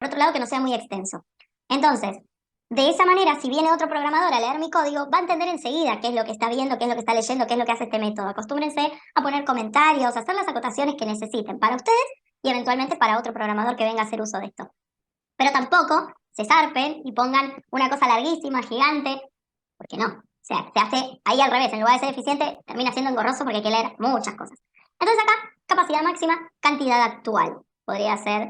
otro lado que no sea muy extenso. Entonces, de esa manera, si viene otro programador a leer mi código, va a entender enseguida qué es lo que está viendo, qué es lo que está leyendo, qué es lo que hace este método. Acostúmbrense a poner comentarios, a hacer las acotaciones que necesiten para ustedes y eventualmente para otro programador que venga a hacer uso de esto. Pero tampoco se zarpen y pongan una cosa larguísima, gigante, porque no. O sea, se hace ahí al revés. En lugar de ser eficiente, termina siendo engorroso porque hay que leer muchas cosas. Entonces acá, capacidad máxima, cantidad actual. Podría ser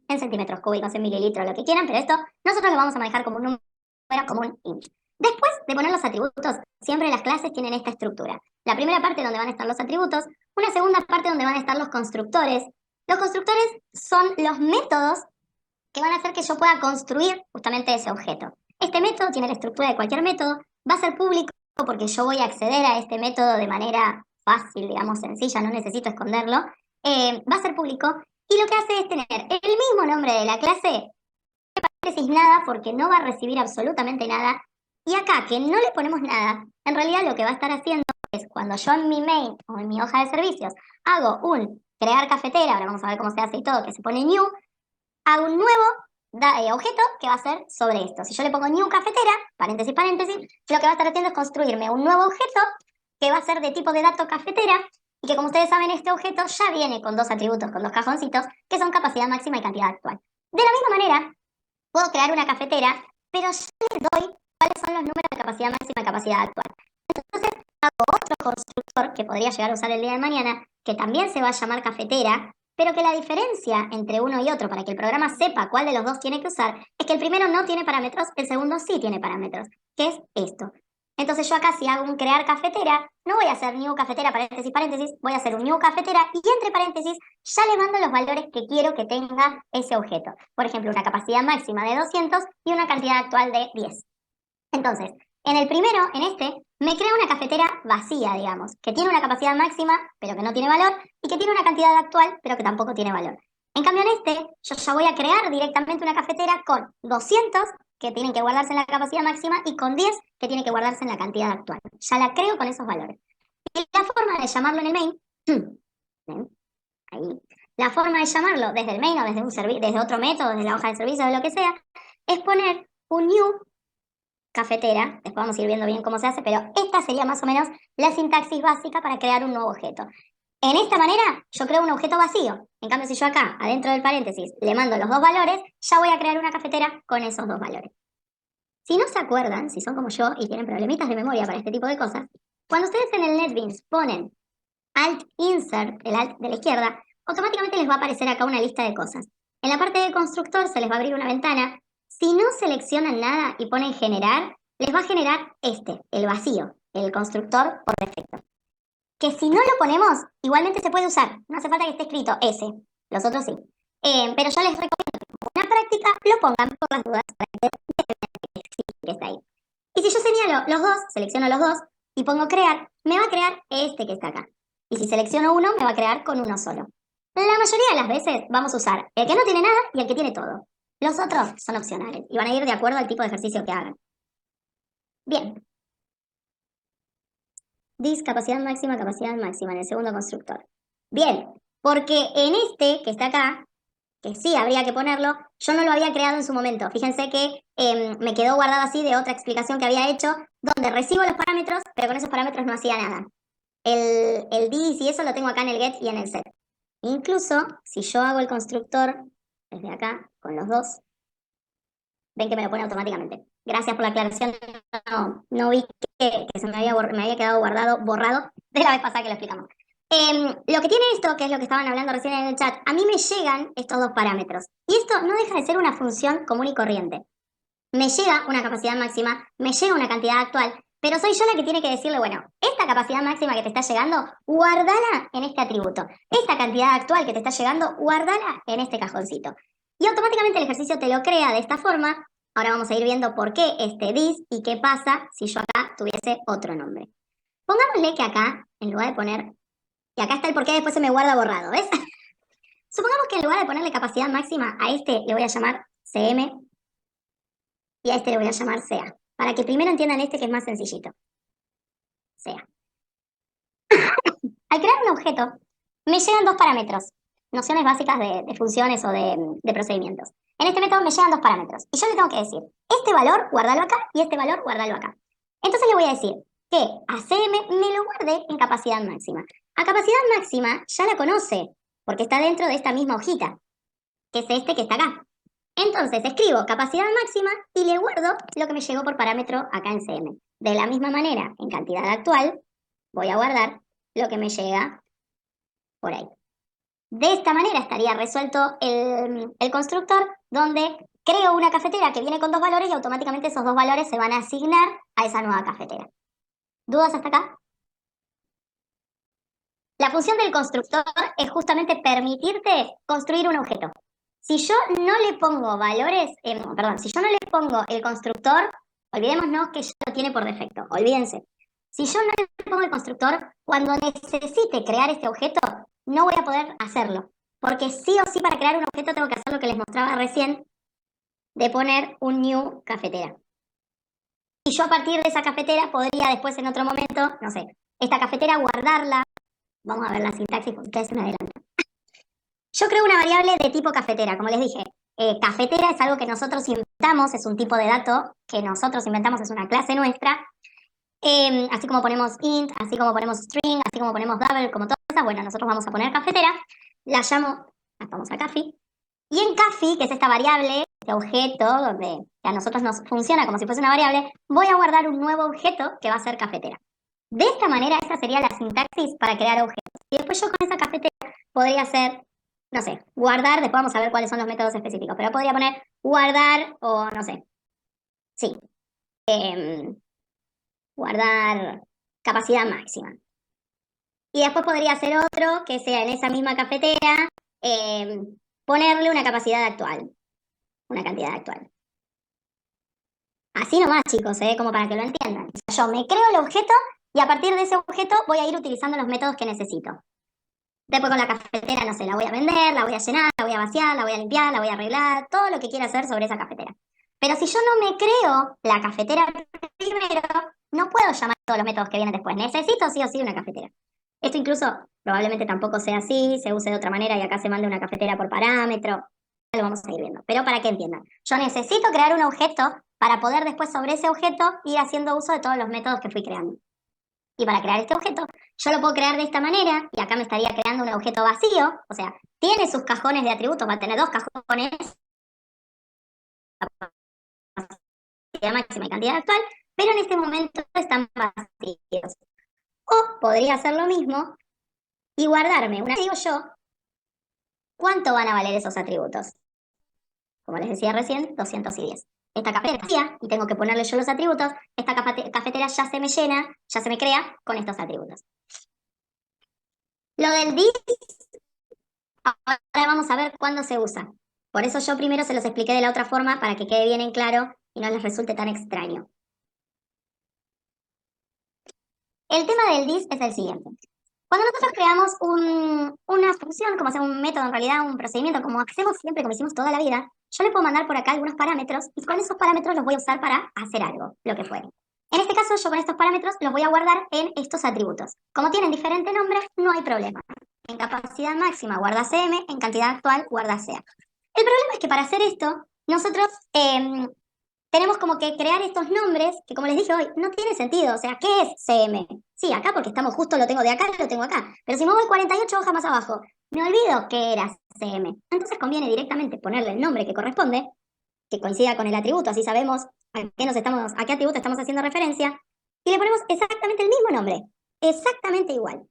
en centímetros cúbicos, en mililitros, lo que quieran, pero esto nosotros lo vamos a manejar como un número, como un int. Después de poner los atributos, siempre las clases tienen esta estructura. La primera parte donde van a estar los atributos, una segunda parte donde van a estar los constructores. Los constructores son los métodos que van a hacer que yo pueda construir justamente ese objeto. Este método tiene la estructura de cualquier método, va a ser público porque yo voy a acceder a este método de manera fácil, digamos, sencilla, no necesito esconderlo. Va a ser público y lo que hace es tener el mismo nombre de la clase, paréntesis nada, porque no va a recibir absolutamente nada. Y acá, que no le ponemos nada, en realidad lo que va a estar haciendo es cuando yo en mi main o en mi hoja de servicios hago un crear cafetera, ahora vamos a ver cómo se hace y todo, que se pone new, hago un nuevo objeto que va a ser sobre esto. Si yo le pongo new cafetera, paréntesis, paréntesis, lo que va a estar haciendo es construirme un nuevo objeto que va a ser de tipo de dato cafetera y que como ustedes saben este objeto ya viene con dos atributos, con dos cajoncitos, que son capacidad máxima y cantidad actual. De la misma manera, puedo crear una cafetera, pero ya les doy cuáles son los números de capacidad máxima y capacidad actual. Entonces, hago otro constructor que podría llegar a usar el día de mañana, que también se va a llamar cafetera, pero que la diferencia entre uno y otro, para que el programa sepa cuál de los dos tiene que usar, es que el primero no tiene parámetros, el segundo sí tiene parámetros, que es esto. Entonces yo acá si hago un crear cafetera, no voy a hacer new cafetera, paréntesis, paréntesis, voy a hacer un new cafetera y entre paréntesis ya le mando los valores que quiero que tenga ese objeto. Por ejemplo, una capacidad máxima de 200 y una cantidad actual de 10. Entonces, en el primero, en este, me crea una cafetera vacía, digamos, que tiene una capacidad máxima, pero que no tiene valor, y que tiene una cantidad actual, pero que tampoco tiene valor. En cambio, en este, yo ya voy a crear directamente una cafetera con 200 que tienen que guardarse en la capacidad máxima y con 10 que tienen que guardarse en la cantidad actual. Ya la creo con esos valores. Y la forma de llamarlo en el main, ¿ven? Ahí. La forma de llamarlo desde el main o desde, desde otro método, desde la hoja de servicio, de lo que sea, es poner un new cafetera, después vamos a ir viendo bien cómo se hace, pero esta sería más o menos la sintaxis básica para crear un nuevo objeto. En esta manera, yo creo un objeto vacío. En cambio, si yo acá, adentro del paréntesis, le mando los dos valores, ya voy a crear una cafetera con esos dos valores. Si no se acuerdan, si son como yo y tienen problemitas de memoria para este tipo de cosas, cuando ustedes en el NetBeans ponen Alt Insert, el Alt de la izquierda, automáticamente les va a aparecer acá una lista de cosas. En la parte de constructor se les va a abrir una ventana. Si no seleccionan nada y ponen generar, les va a generar este, el vacío, el constructor por defecto. Que si no lo ponemos, igualmente se puede usar. No hace falta que esté escrito S, los otros sí. Pero yo les recomiendo que como una práctica lo pongan por las dudas para que que está ahí. Y si yo señalo los dos, selecciono los dos y pongo crear, me va a crear este que está acá. Y si selecciono uno, me va a crear con uno solo. La mayoría de las veces vamos a usar el que no tiene nada y el que tiene todo. Los otros son opcionales y van a ir de acuerdo al tipo de ejercicio que hagan. Bien. Capacidad máxima en el segundo constructor. Bien, porque en este que está acá, que sí habría que ponerlo, yo no lo había creado en su momento. Fíjense que me quedó guardado así de otra explicación que había hecho, donde recibo los parámetros, pero con esos parámetros no hacía nada. El dis y eso lo tengo acá en el get y en el set. Incluso si yo hago el constructor desde acá con los dos, ven que me lo pone automáticamente. Gracias por la aclaración. No vi que se me había quedado borrado de la vez pasada que lo explicamos. Lo que tiene esto, que es lo que estaban hablando recién en el chat, a mí me llegan estos dos parámetros. Y esto no deja de ser una función común y corriente. Me llega una capacidad máxima, me llega una cantidad actual, pero soy yo la que tiene que decirle, bueno, esta capacidad máxima que te está llegando, guardala en este atributo. Esta cantidad actual que te está llegando, guardala en este cajoncito. Y automáticamente el ejercicio te lo crea de esta forma. Ahora vamos a ir viendo por qué este dis y qué pasa si yo acá tuviese otro nombre. Pongámosle que acá, en lugar de poner, y acá está el por qué después se me guarda borrado, ¿ves? Supongamos que en lugar de ponerle capacidad máxima a este le voy a llamar CM y a este le voy a llamar CA. Para que primero entiendan este que es más sencillito. CA. Al crear un objeto, me llegan dos parámetros. nociones básicas de funciones o de procedimientos. En este método me llegan dos parámetros y yo le tengo que decir, este valor guárdalo acá y este valor guárdalo acá. Entonces le voy a decir que a CM me lo guarde en capacidad máxima. A capacidad máxima ya la conoce, porque está dentro de esta misma hojita, que es este que está acá. Entonces escribo capacidad máxima y le guardo lo que me llegó por parámetro acá en CM. De la misma manera, en cantidad actual, voy a guardar lo que me llega por ahí. De esta manera estaría resuelto el constructor donde creo una cafetera que viene con dos valores y automáticamente esos dos valores se van a asignar a esa nueva cafetera. ¿Dudas hasta acá? La función del constructor es justamente permitirte construir un objeto. Si yo no le pongo valores, si yo no le pongo el constructor, olvidémonos que ya lo tiene por defecto, olvídense. Si yo no le pongo el constructor, cuando necesite crear este objeto, no voy a poder hacerlo. Porque sí o sí para crear un objeto tengo que hacer lo que les mostraba recién, de poner un new cafetera. Y yo a partir de esa cafetera podría después en otro momento, no sé, esta cafetera guardarla. Vamos a ver la sintaxis porque ustedes se me adelantan. Yo creo una variable de tipo cafetera, como les dije. Cafetera es algo que nosotros inventamos, es un tipo de dato que nosotros inventamos, es una clase nuestra. Así como ponemos int, así como ponemos string, así como ponemos double, como todas esas, bueno, nosotros vamos a poner cafetera. La llamo, vamos a Cafi. Y en Cafi, que es esta variable, este objeto, donde a nosotros nos funciona como si fuese una variable, voy a guardar un nuevo objeto que va a ser cafetera. De esta manera, esa sería la sintaxis para crear objetos. Y después yo con esa cafetera podría hacer, no sé, guardar, después vamos a ver cuáles son los métodos específicos, pero podría poner guardar o no sé, sí, guardar capacidad máxima. Y después podría hacer otro que sea en esa misma cafetera, ponerle una capacidad actual, una cantidad actual. Así nomás, chicos, como para que lo entiendan. O sea, yo me creo el objeto y a partir de ese objeto voy a ir utilizando los métodos que necesito. Después con la cafetera, no sé, la voy a vender, la voy a llenar, la voy a vaciar, la voy a limpiar, la voy a arreglar, todo lo que quiera hacer sobre esa cafetera. Pero si yo no me creo la cafetera primero, no puedo llamar todos los métodos que vienen después. Necesito sí o sí una cafetera. Esto incluso probablemente tampoco sea así, se use de otra manera y acá se mande una cafetera por parámetro. Ya lo vamos a ir viendo. Pero para que entiendan, yo necesito crear un objeto para poder después sobre ese objeto ir haciendo uso de todos los métodos que fui creando. Y para crear este objeto, yo lo puedo crear de esta manera, y acá me estaría creando un objeto vacío, o sea, tiene sus cajones de atributos, va a tener dos cajones, cantidad máxima y cantidad actual, pero en este momento están vacíos. O podría hacer lo mismo y guardarme una, digo yo, ¿cuánto van a valer esos atributos? Como les decía recién, 210. Esta cafetera vacía y tengo que ponerle yo los atributos, esta cafetera ya se me llena, ya se me crea con estos atributos. Lo del this, ahora vamos a ver cuándo se usa. Por eso yo primero se los expliqué de la otra forma para que quede bien en claro y no les resulte tan extraño. El tema del this es el siguiente. Cuando nosotros creamos una función, como sea un método en realidad, un procedimiento, como hacemos siempre, como hicimos toda la vida, yo le puedo mandar por acá algunos parámetros y con esos parámetros los voy a usar para hacer algo, lo que fuere. En este caso, yo con estos parámetros los voy a guardar en estos atributos. Como tienen diferentes nombres, no hay problema. En capacidad máxima guarda CM, en cantidad actual guarda CA. El problema es que para hacer esto, nosotros tenemos como que crear estos nombres que, como les dije hoy, no tiene sentido. O sea, ¿qué es CM? Sí, acá porque estamos justo, lo tengo de acá, lo tengo acá. Pero si me voy 48 hojas más abajo, me olvido que era CM. Entonces conviene directamente ponerle el nombre que corresponde, que coincida con el atributo, así sabemos a qué atributo estamos haciendo referencia, y le ponemos exactamente el mismo nombre, exactamente igual.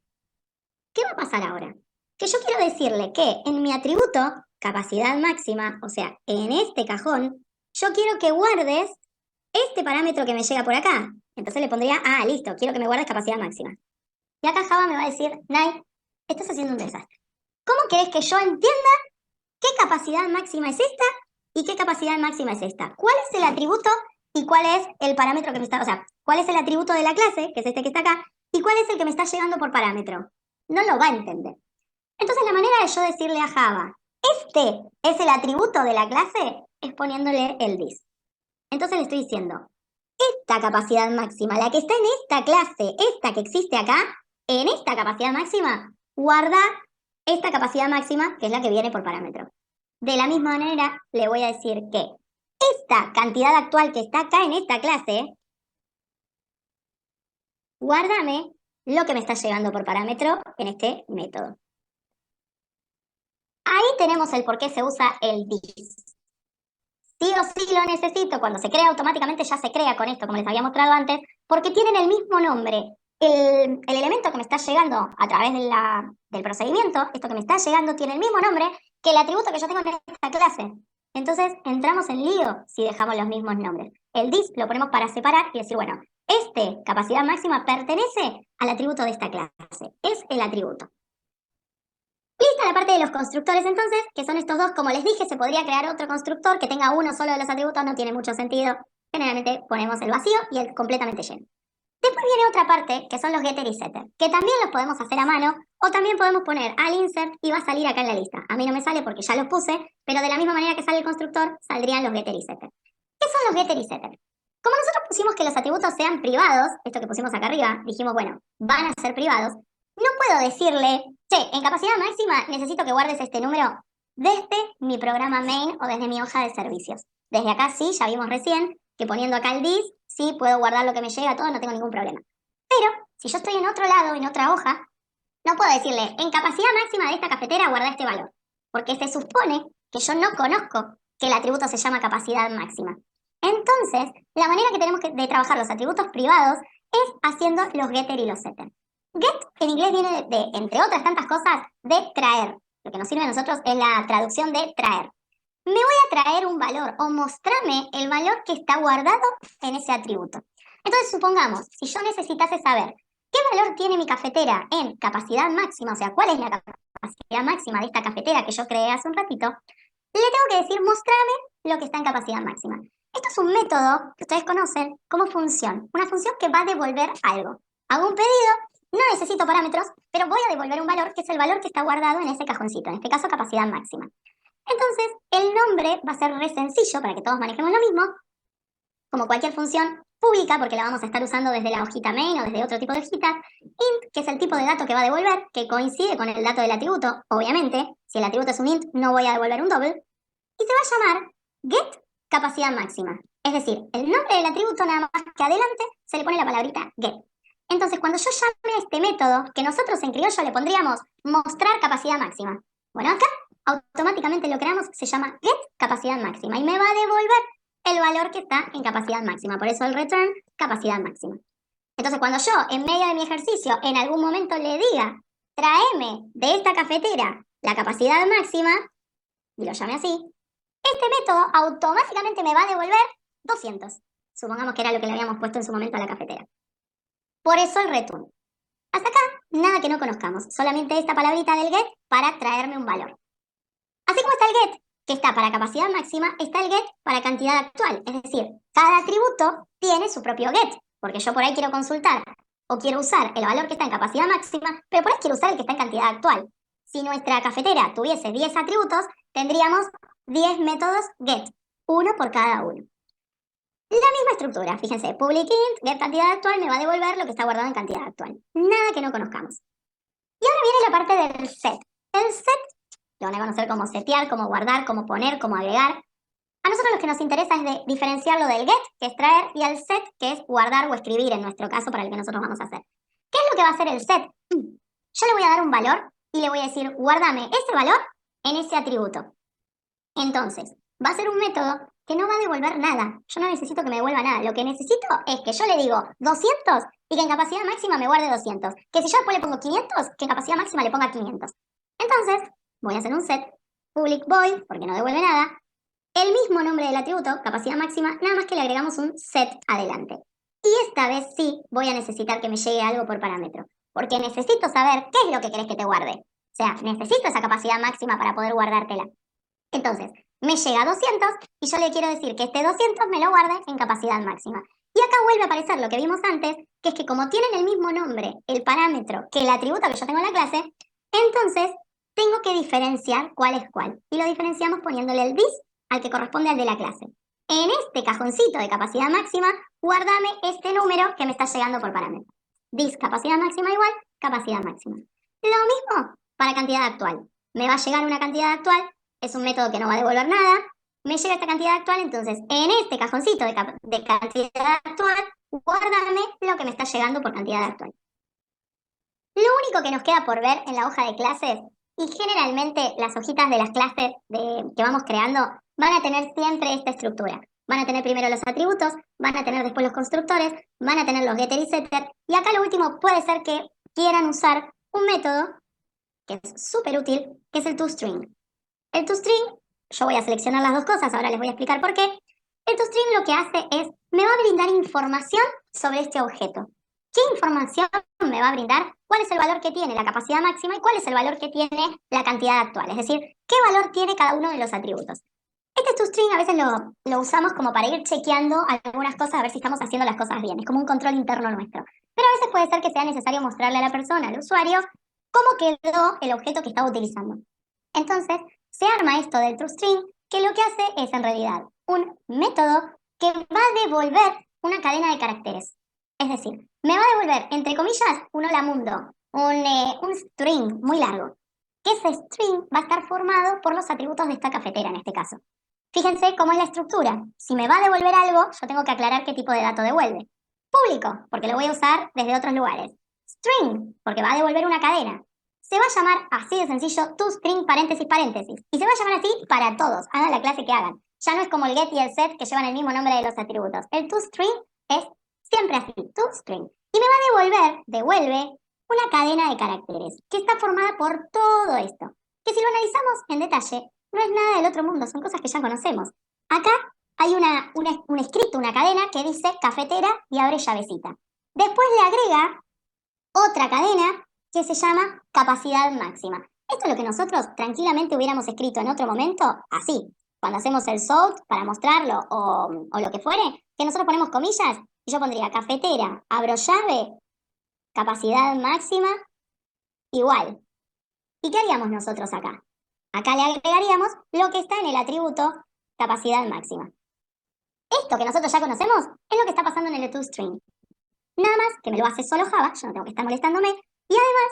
¿Qué va a pasar ahora? Que yo quiero decirle que en mi atributo, capacidad máxima, o sea, en este cajón, yo quiero que guardes este parámetro que me llega por acá. Entonces le pondría, listo, quiero que me guardes capacidad máxima. Y acá Java me va a decir, Nay, estás haciendo un desastre. ¿Cómo querés que yo entienda qué capacidad máxima es esta y qué capacidad máxima es esta? ¿Cuál es el atributo y cuál es el parámetro que me está, o sea, cuál es el atributo de la clase, que es este que está acá, y cuál es el que me está llegando por parámetro? No lo va a entender. Entonces la manera de yo decirle a Java, este es el atributo de la clase, es poniéndole el this. Entonces le estoy diciendo, esta capacidad máxima, la que está en esta clase, esta que existe acá, en esta capacidad máxima, guarda esta capacidad máxima, que es la que viene por parámetro. De la misma manera, le voy a decir que esta cantidad actual que está acá en esta clase, guárdame lo que me está llegando por parámetro en este método. Ahí tenemos el por qué se usa el this. Sí o sí lo necesito, cuando se crea automáticamente ya se crea con esto, como les había mostrado antes, porque tienen el mismo nombre. El elemento que me está llegando a través del procedimiento, esto que me está llegando, tiene el mismo nombre que el atributo que yo tengo en esta clase. Entonces entramos en lío si dejamos los mismos nombres. El this lo ponemos para separar y decir, bueno, este capacidad máxima pertenece al atributo de esta clase, es el atributo. Lista la parte de los constructores entonces, que son estos dos. Como les dije, se podría crear otro constructor que tenga uno solo de los atributos, no tiene mucho sentido. Generalmente ponemos el vacío y el completamente lleno. Después viene otra parte, que son los getter y setter, que también los podemos hacer a mano, o también podemos poner al insert y va a salir acá en la lista. A mí no me sale porque ya los puse, pero de la misma manera que sale el constructor, saldrían los getter y setter. ¿Qué son los getter y setter? Como nosotros pusimos que los atributos sean privados, esto que pusimos acá arriba, dijimos, bueno, van a ser privados, no puedo decirle, che, en capacidad máxima necesito que guardes este número desde mi programa main o desde mi hoja de servicios. Desde acá sí, ya vimos recién que poniendo acá el this, sí puedo guardar lo que me llega, todo, no tengo ningún problema. Pero si yo estoy en otro lado, en otra hoja, no puedo decirle, en capacidad máxima de esta cafetera guarda este valor, porque se supone que yo no conozco que el atributo se llama capacidad máxima. Entonces, la manera que tenemos de trabajar los atributos privados es haciendo los getter y los setter. Get en inglés viene de, entre otras tantas cosas, de traer. Lo que nos sirve a nosotros es la traducción de traer. Me voy a traer un valor o mostrarme el valor que está guardado en ese atributo. Entonces, supongamos, si yo necesitase saber qué valor tiene mi cafetera en capacidad máxima, o sea, cuál es la capacidad máxima de esta cafetera que yo creé hace un ratito, le tengo que decir, mostrame lo que está en capacidad máxima. Esto es un método que ustedes conocen como función. Una función que va a devolver algo. Hago un pedido, no necesito parámetros, pero voy a devolver un valor que es el valor que está guardado en ese cajoncito, en este caso capacidad máxima. Entonces, el nombre va a ser re sencillo para que todos manejemos lo mismo, como cualquier función pública, porque la vamos a estar usando desde la hojita main o desde otro tipo de hojitas. Int, que es el tipo de dato que va a devolver, que coincide con el dato del atributo, obviamente. Si el atributo es un int, no voy a devolver un double. Y se va a llamar get capacidad máxima. Es decir, el nombre del atributo nada más que adelante se le pone la palabrita get. Entonces, cuando yo llame a este método, que nosotros en criollo le pondríamos mostrar capacidad máxima. Bueno, acá automáticamente lo creamos, se llama get capacidad máxima y me va a devolver el valor que está en capacidad máxima. Por eso el return capacidad máxima. Entonces, cuando yo en medio de mi ejercicio en algún momento le diga tráeme de esta cafetera la capacidad máxima, y lo llame así, este método automáticamente me va a devolver 200. Supongamos que era lo que le habíamos puesto en su momento a la cafetera. Por eso el return. Hasta acá, nada que no conozcamos. Solamente esta palabrita del get para traerme un valor. Así como está el get, que está para capacidad máxima, está el get para cantidad actual. Es decir, cada atributo tiene su propio get. Porque yo por ahí quiero consultar o quiero usar el valor que está en capacidad máxima, pero por ahí quiero usar el que está en cantidad actual. Si nuestra cafetera tuviese 10 atributos, tendríamos 10 métodos get, uno por cada uno. La misma estructura, fíjense, public int, get cantidad actual, me va a devolver lo que está guardado en cantidad actual. Nada que no conozcamos. Y ahora viene la parte del set. El set lo van a conocer como setear, como guardar, como poner, como agregar. A nosotros lo que nos interesa es de diferenciarlo del get, que es traer, y el set, que es guardar o escribir en nuestro caso para el que nosotros vamos a hacer. ¿Qué es lo que va a hacer el set? Yo le voy a dar un valor y le voy a decir, guárdame ese valor en ese atributo. Entonces, va a ser un método que no va a devolver nada. Yo no necesito que me devuelva nada. Lo que necesito es que yo le digo 200 y que en capacidad máxima me guarde 200. Que si yo después le pongo 500, que en capacidad máxima le ponga 500. Entonces, voy a hacer un set public void, porque no devuelve nada. El mismo nombre del atributo, capacidad máxima, nada más que le agregamos un set adelante. Y esta vez sí voy a necesitar que me llegue algo por parámetro. Porque necesito saber qué es lo que querés que te guarde. O sea, necesito esa capacidad máxima para poder guardártela. Entonces, me llega 200 y yo le quiero decir que este 200 me lo guarde en capacidad máxima. Y acá vuelve a aparecer lo que vimos antes, que es que como tienen el mismo nombre, el parámetro, que el atributo que yo tengo en la clase, entonces tengo que diferenciar cuál es cuál. Y lo diferenciamos poniéndole el this al que corresponde al de la clase. En este cajoncito de capacidad máxima, guárdame este número que me está llegando por parámetro. This capacidad máxima igual capacidad máxima. Lo mismo para cantidad actual. Me va a llegar una cantidad actual, es un método que no va a devolver nada, me llega esta cantidad actual, entonces en este cajoncito de cantidad actual, guárdame lo que me está llegando por cantidad actual. Lo único que nos queda por ver en la hoja de clases, y generalmente las hojitas de las clases que vamos creando van a tener siempre esta estructura. Van a tener primero los atributos, van a tener después los constructores, van a tener los getter y setter, y acá lo último puede ser que quieran usar un método que es súper útil, que es el toString. El toString, yo voy a seleccionar las dos cosas, ahora les voy a explicar por qué. El toString lo que hace es, me va a brindar información sobre este objeto. ¿Qué información me va a brindar? ¿Cuál es el valor que tiene la capacidad máxima y cuál es el valor que tiene la cantidad actual? Es decir, ¿qué valor tiene cada uno de los atributos? Este toString a veces lo usamos como para ir chequeando algunas cosas, a ver si estamos haciendo las cosas bien. Es como un control interno nuestro. Pero a veces puede ser que sea necesario mostrarle a la persona, al usuario, cómo quedó el objeto que estaba utilizando. Entonces, se arma esto del toString, que lo que hace es en realidad un método que va a devolver una cadena de caracteres. Es decir, me va a devolver, entre comillas, un hola mundo, un string muy largo. Que ese string va a estar formado por los atributos de esta cafetera en este caso. Fíjense cómo es la estructura. Si me va a devolver algo, yo tengo que aclarar qué tipo de dato devuelve. Público, porque lo voy a usar desde otros lugares. String, porque va a devolver una cadena. Se va a llamar así de sencillo toString paréntesis paréntesis. Y se va a llamar así para todos, hagan la clase que hagan. Ya no es como el get y el set que llevan el mismo nombre de los atributos. El toString es siempre así, toString. Y me va a devuelve una cadena de caracteres que está formada por todo esto. Que si lo analizamos en detalle, no es nada del otro mundo, son cosas que ya conocemos. Acá hay un escrito, una cadena que dice cafetera y abre llavecita. Después le agrega otra cadena que se llama capacidad máxima. Esto es lo que nosotros tranquilamente hubiéramos escrito en otro momento, así, cuando hacemos el sort para mostrarlo o lo que fuere, que nosotros ponemos comillas y yo pondría cafetera, abro llave, capacidad máxima, igual. ¿Y qué haríamos nosotros acá? Acá le agregaríamos lo que está en el atributo capacidad máxima. Esto que nosotros ya conocemos es lo que está pasando en el toString. Nada más que me lo hace solo Java, yo no tengo que estar molestándome, y además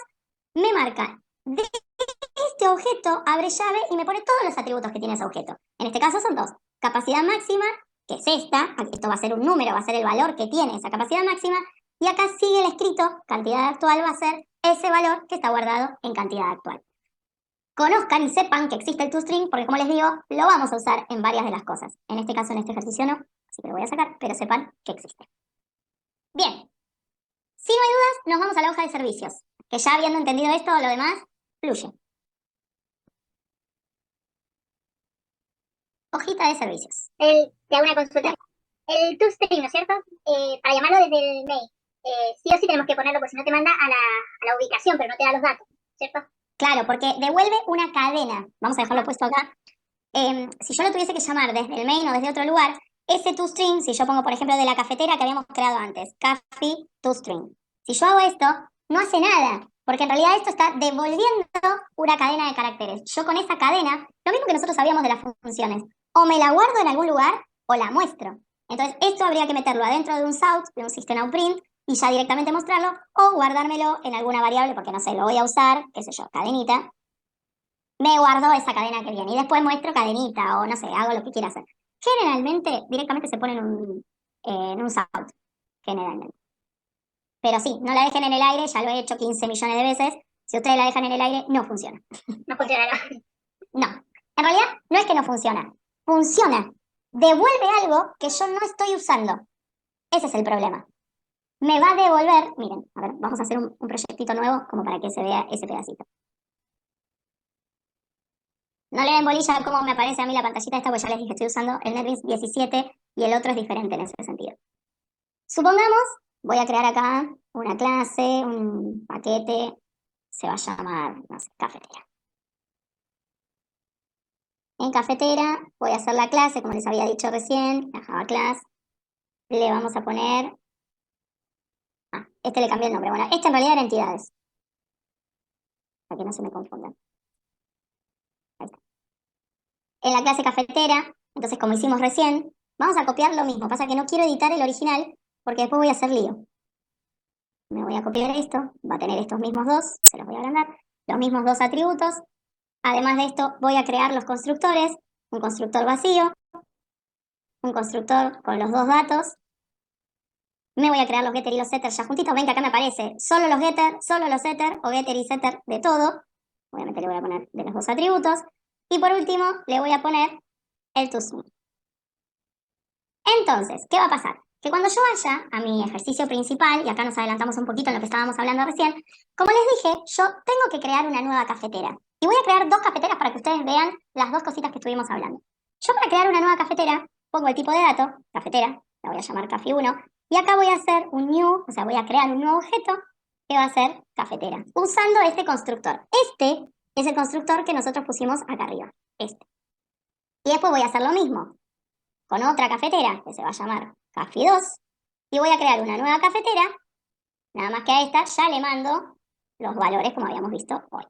me marca de este objeto abre llave y me pone todos los atributos que tiene ese objeto. En este caso son dos. Capacidad máxima, que es esta, esto va a ser un número, va a ser el valor que tiene esa capacidad máxima, y acá sigue el escrito, cantidad actual va a ser ese valor que está guardado en cantidad actual. Conozcan y sepan que existe el toString porque, como les digo, lo vamos a usar en varias de las cosas. En este caso, en este ejercicio no, así que lo voy a sacar, pero sepan que existe. Bien, si no hay dudas, nos vamos a la hoja de servicios, que ya habiendo entendido esto, lo demás fluye. Hojita de servicios. Te hago una consulta. El toString, ¿no es cierto? Para llamarlo desde el mail, sí o sí tenemos que ponerlo, porque si no te manda a la ubicación, pero no te da los datos, ¿cierto? Claro, porque devuelve una cadena. Vamos a dejarlo puesto acá. Si yo lo tuviese que llamar desde el main o desde otro lugar, ese toString, si yo pongo, por ejemplo, de la cafetera que habíamos creado antes, coffee toString. Si yo hago esto, no hace nada, porque en realidad esto está devolviendo una cadena de caracteres. Yo con esa cadena, lo mismo que nosotros sabíamos de las funciones, o me la guardo en algún lugar o la muestro. Entonces, esto habría que meterlo adentro de un SOUT, de un system.out.print, y ya directamente mostrarlo, o guardármelo en alguna variable, porque no sé, lo voy a usar, qué sé yo, cadenita. Me guardo esa cadena que viene y después muestro cadenita o no sé, hago lo que quiera hacer. Generalmente, directamente se pone en un SOUT, generalmente. Pero sí, no la dejen en el aire, ya lo he hecho 15 millones de veces. Si ustedes la dejan en el aire, no funciona. No funciona. No. En realidad, no es que no funciona. Funciona. Devuelve algo que yo no estoy usando. Ese es el problema. Me va a devolver, miren, a ver, vamos a hacer un proyectito nuevo como para que se vea ese pedacito. No le den bolilla a cómo me aparece a mí la pantallita esta, porque ya les dije, estoy usando el NetBeans 17 y el otro es diferente en ese sentido. Supongamos, voy a crear acá una clase, un paquete, se va a llamar, no sé, cafetera. En cafetera voy a hacer la clase, como les había dicho recién, la Java Class. Le vamos a poner... este le cambié el nombre. Bueno, este en realidad era entidades. Para que no se me confundan. Ahí está. En la clase cafetera, entonces como hicimos recién, vamos a copiar lo mismo. Pasa que no quiero editar el original porque después voy a hacer lío. Me voy a copiar esto, va a tener estos mismos dos, se los voy a agrandar. los mismos dos atributos. Además de esto, voy a crear los constructores, un constructor vacío, un constructor con los dos datos. Me voy a crear los getter y los setter ya juntitos. Ven que acá me aparece solo los getter, solo los setter, o getter y setter de todo. Obviamente le voy a poner de los dos atributos. Y por último, le voy a poner el toString. Entonces, ¿qué va a pasar? Que cuando yo vaya a mi ejercicio principal, y acá nos adelantamos un poquito en lo que estábamos hablando recién, como les dije, yo tengo que crear una nueva cafetera. Y voy a crear dos cafeteras para que ustedes vean las dos cositas que estuvimos hablando. Yo para crear una nueva cafetera, pongo el tipo de dato, cafetera, la voy a llamar Cafi1, y acá voy a hacer un new, o sea, voy a crear un nuevo objeto que va a ser cafetera, usando este constructor. Este es el constructor que nosotros pusimos acá arriba, este. Y después voy a hacer lo mismo con otra cafetera que se va a llamar Cafi2 y voy a crear una nueva cafetera, nada más que a esta ya le mando los valores como habíamos visto hoy.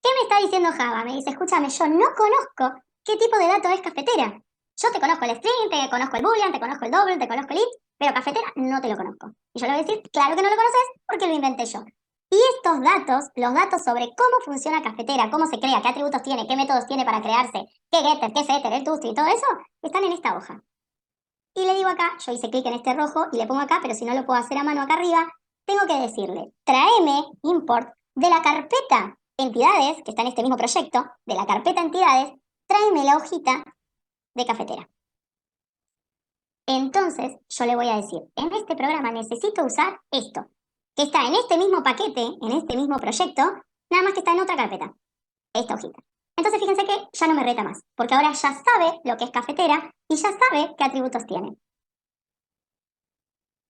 ¿Qué me está diciendo Java? Me dice, escúchame, yo no conozco qué tipo de dato es cafetera. Yo te conozco el string, te conozco el boolean, te conozco el double, te conozco el int, pero cafetera no te lo conozco. Y yo le voy a decir, claro que no lo conoces porque lo inventé yo. Y estos datos, los datos sobre cómo funciona cafetera, cómo se crea, qué atributos tiene, qué métodos tiene para crearse, qué getter, qué setter, el toString y todo eso, están en esta hoja. Y le digo acá, yo hice clic en este rojo y le pongo acá, pero si no lo puedo hacer a mano acá arriba, tengo que decirle, tráeme import de la carpeta entidades, que está en este mismo proyecto, de la carpeta entidades, tráeme la hojita de cafetera. Entonces yo le voy a decir, en este programa necesito usar esto, que está en este mismo paquete, en este mismo proyecto, nada más que está en otra carpeta, esta hojita. Entonces fíjense que ya no me reta más, porque ahora ya sabe lo que es cafetera y ya sabe qué atributos tiene.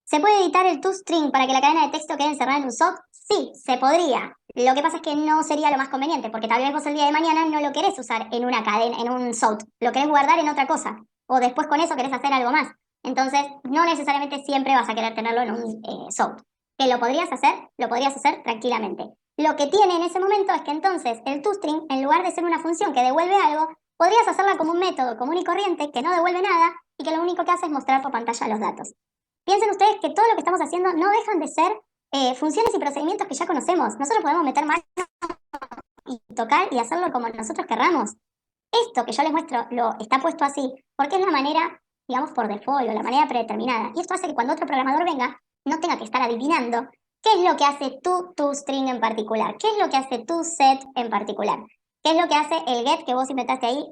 ¿Se puede editar el toString para que la cadena de texto quede encerrada en un SOT? Sí, se podría. Lo que pasa es que no sería lo más conveniente, porque tal vez vos el día de mañana no lo querés usar en una cadena, en un SOT, lo querés guardar en otra cosa, o después con eso querés hacer algo más. Entonces, no necesariamente siempre vas a querer tenerlo en un SOT. ¿Que lo podrías hacer tranquilamente. Lo que tiene en ese momento es que entonces el toString, en lugar de ser una función que devuelve algo, podrías hacerla como un método común y corriente que no devuelve nada y que lo único que hace es mostrar por pantalla los datos. Piensen ustedes que todo lo que estamos haciendo no dejan de ser funciones y procedimientos que ya conocemos. Nosotros podemos meter mano y tocar y hacerlo como nosotros querramos. Esto que yo les muestro está puesto así porque es la manera, digamos, por default o la manera predeterminada. Y esto hace que cuando otro programador venga, no tenga que estar adivinando qué es lo que hace tu toString en particular, qué es lo que hace tu set en particular, qué es lo que hace el get que vos inventaste ahí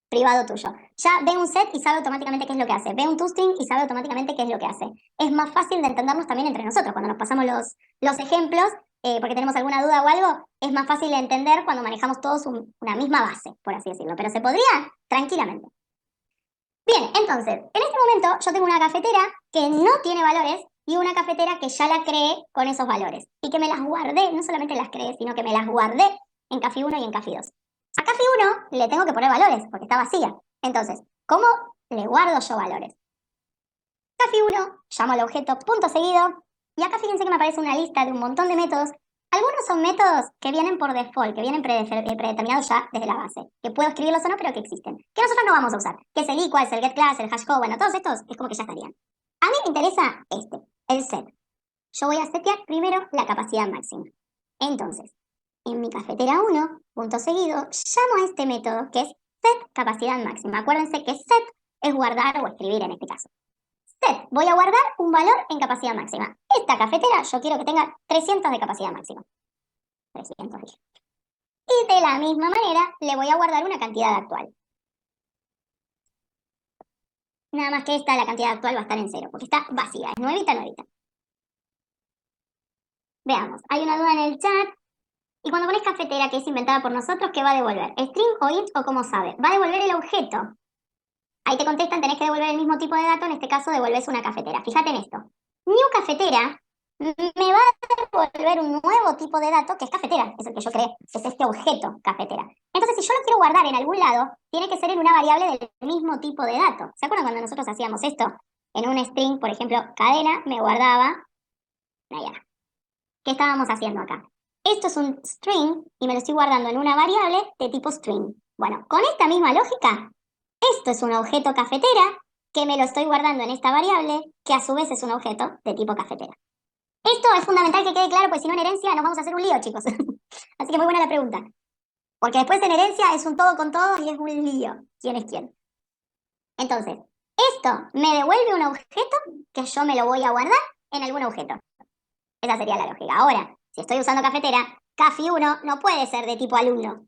privado tuyo. Ya ve un set y sabe automáticamente qué es lo que hace. Ve un toString y sabe automáticamente qué es lo que hace. Es más fácil de entendernos también entre nosotros. Cuando nos pasamos los ejemplos, porque tenemos alguna duda o algo, es más fácil de entender cuando manejamos todos una misma base, por así decirlo. Pero se podría tranquilamente. Bien, entonces, en este momento yo tengo una cafetera que no tiene valores y una cafetera que ya la creé con esos valores. Y que me las guardé, no solamente las creé, sino que me las guardé en Cafi1 y en Cafi2. A Cafi1 le tengo que poner valores porque está vacía. Entonces, ¿cómo le guardo yo valores? Cafi1, llamo al objeto punto seguido y acá fíjense que me aparece una lista de un montón de métodos. Algunos son métodos que vienen por default, que vienen predeterminados ya desde la base, que puedo escribirlos o no, pero que existen, que nosotros no vamos a usar, que es el equals, el getClass, el hashCode, bueno, todos estos es como que ya estarían. A mí me interesa el set. Yo voy a setear primero la capacidad máxima. Entonces, en mi cafetera 1, punto seguido, llamo a este método que es set capacidad máxima. Acuérdense que set es guardar o escribir en este caso. Set, voy a guardar un valor en capacidad máxima. Esta cafetera yo quiero que tenga 300 de capacidad máxima. 300. Y de la misma manera le voy a guardar una cantidad actual. Nada más que la cantidad actual va a estar en 0, porque está vacía, es nuevita. Veamos, hay una duda en el chat. Y cuando pones cafetera que es inventada por nosotros, ¿qué va a devolver? ¿String o int o cómo sabe? Va a devolver el objeto. Ahí te contestan, tenés que devolver el mismo tipo de dato, en este caso devolves una cafetera. Fíjate en esto. New cafetera me va a devolver un nuevo tipo de dato que es cafetera, es el que yo creé, que es este objeto cafetera. Entonces, si yo lo quiero guardar en algún lado, tiene que ser en una variable del mismo tipo de dato. ¿Se acuerdan cuando nosotros hacíamos esto? En un string, por ejemplo, cadena, me guardaba Nayara. ¿Qué estábamos haciendo acá? Esto es un string y me lo estoy guardando en una variable de tipo string. Bueno, con esta misma lógica, esto es un objeto cafetera que me lo estoy guardando en esta variable que a su vez es un objeto de tipo cafetera. Esto es fundamental que quede claro, porque si no en herencia nos vamos a hacer un lío, chicos. Así que muy buena la pregunta. Porque después en herencia es un todo con todo y es un lío. ¿Quién es quién? Entonces, esto me devuelve un objeto que yo me lo voy a guardar en algún objeto. Esa sería la lógica. Ahora, si estoy usando cafetera, Cafi 1 no puede ser de tipo alumno,